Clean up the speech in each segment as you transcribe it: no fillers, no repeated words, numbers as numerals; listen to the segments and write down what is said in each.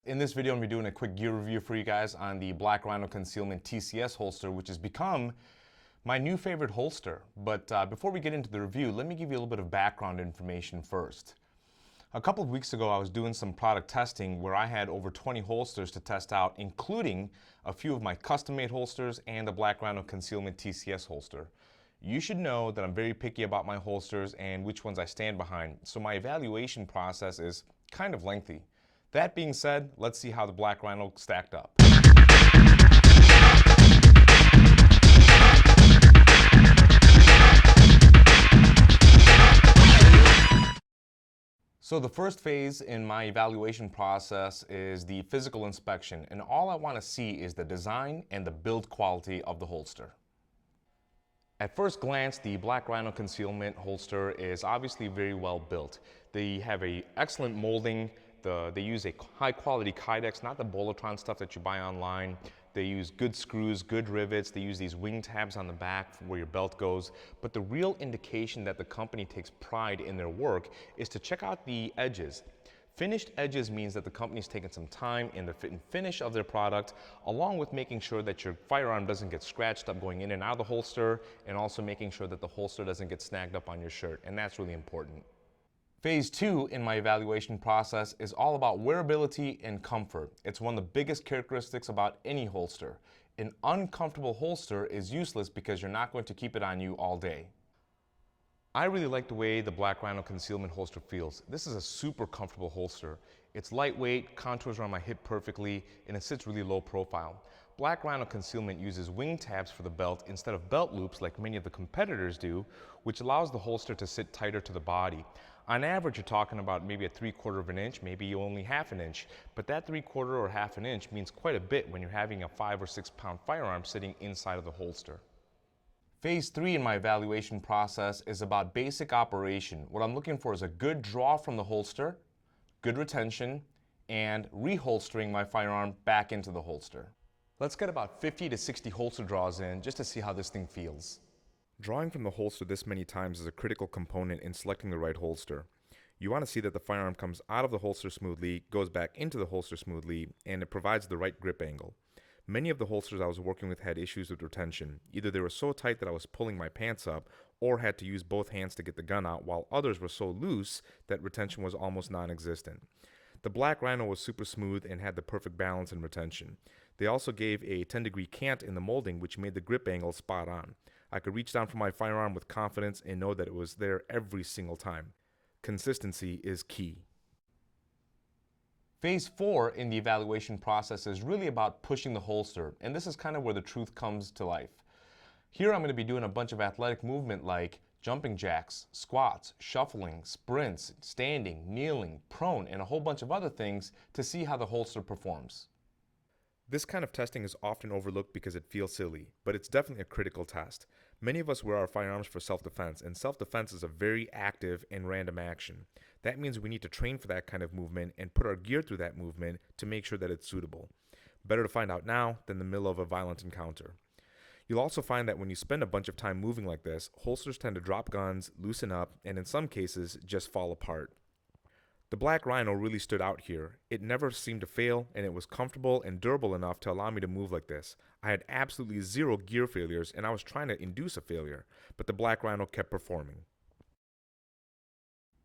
In this video, I'm going to be doing a quick gear review for you guys on the Black Rhino Concealment TCS holster, which has become my new favorite holster. But before we get into the review, let me give you a little bit of background information first. A couple of weeks ago, I was doing some product testing where I had over 20 holsters to test out, including a few of my custom-made holsters and the Black Rhino Concealment TCS holster. You should know that I'm very picky about my holsters and which ones I stand behind, so my evaluation process is kind of lengthy. That being said, let's see how the Black Rhino stacked up. So the first phase in my evaluation process is the physical inspection, and all I want to see is the design and the build quality of the holster. At first glance, the Black Rhino Concealment holster is obviously very well built. They have an excellent molding. They use a high quality Kydex, not the Bolotron stuff that you buy online. They use good screws, good rivets. They use these wing tabs on the back where your belt goes. But the real indication that the company takes pride in their work is to check out the edges. Finished edges means that the company's taken some time in the fit and finish of their product, along with making sure that your firearm doesn't get scratched up going in and out of the holster, and also making sure that the holster doesn't get snagged up on your shirt, and that's really important. Phase 2 in my evaluation process is all about wearability and comfort. It's one of the biggest characteristics about any holster. An uncomfortable holster is useless because you're not going to keep it on you all day. I really like the way the Black Rhino Concealment holster feels. This is a super comfortable holster. It's lightweight, contours around my hip perfectly, and it sits really low profile. Black Rhino Concealment uses wing tabs for the belt instead of belt loops like many of the competitors do, which allows the holster to sit tighter to the body. On average, you're talking about maybe a 3/4 of an inch, maybe only 1/2 an inch, but that 3/4 or 1/2 an inch means quite a bit when you're having a 5 or 6 pound firearm sitting inside of the holster. Phase 3 in my evaluation process is about basic operation. What I'm looking for is a good draw from the holster, good retention, and reholstering my firearm back into the holster. Let's get about 50 to 60 holster draws in just to see how this thing feels. Drawing from the holster this many times is a critical component in selecting the right holster. You want to see that the firearm comes out of the holster smoothly, goes back into the holster smoothly, and it provides the right grip angle. Many of the holsters I was working with had issues with retention. Either they were so tight that I was pulling my pants up, or had to use both hands to get the gun out, while others were so loose that retention was almost non-existent. The Black Rhino was super smooth and had the perfect balance and retention. They also gave a 10-degree cant in the molding, which made the grip angle spot on. I could reach down for my firearm with confidence and know that it was there every single time. Consistency is key. Phase 4 in the evaluation process is really about pushing the holster, and this is kind of where the truth comes to life. Here I'm going to be doing a bunch of athletic movement like jumping jacks, squats, shuffling, sprints, standing, kneeling, prone, and a whole bunch of other things to see how the holster performs. This kind of testing is often overlooked because it feels silly, but it's definitely a critical test. Many of us wear our firearms for self-defense, and self-defense is a very active and random action. That means we need to train for that kind of movement and put our gear through that movement to make sure that it's suitable. Better to find out now than in the middle of a violent encounter. You'll also find that when you spend a bunch of time moving like this, holsters tend to drop guns, loosen up, and in some cases, just fall apart. The Black Rhino really stood out here. It never seemed to fail, and it was comfortable and durable enough to allow me to move like this. I had absolutely zero gear failures, and I was trying to induce a failure, but the Black Rhino kept performing.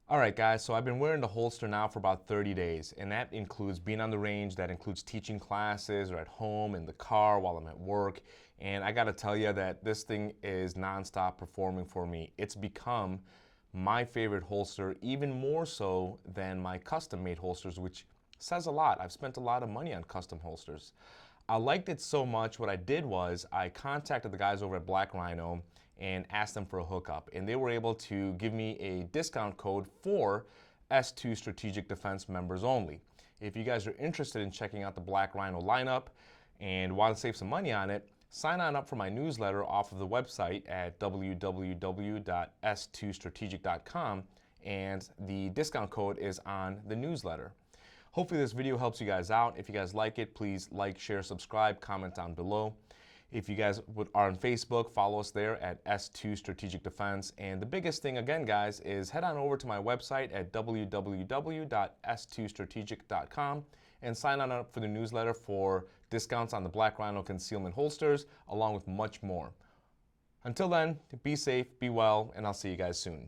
Alright guys, so I've been wearing the holster now for about 30 days, and that includes being on the range, that includes teaching classes or at home, in the car, while I'm at work, and I gotta tell you that this thing is non-stop performing for me. It's become my favorite holster, even more so than my custom-made holsters, which says a lot. I've spent a lot of money on custom holsters. I liked it so much, what I did was I contacted the guys over at Black Rhino and asked them for a hookup, and they were able to give me a discount code for S2 Strategic Defense members only. If you guys are interested in checking out the Black Rhino lineup and want to save some money on it, sign on up for my newsletter off of the website at www.s2strategic.com, and the discount code is on the newsletter. Hopefully this video helps you guys out. If you guys like it, please like, share, subscribe, comment down below. If you guys are on Facebook, follow us there at S2 Strategic Defense. And the biggest thing again, guys, is head on over to my website at www.s2strategic.com and sign on up for the newsletter for discounts on the Black Rhino Concealment holsters, along with much more. Until then, be safe, be well, and I'll see you guys soon.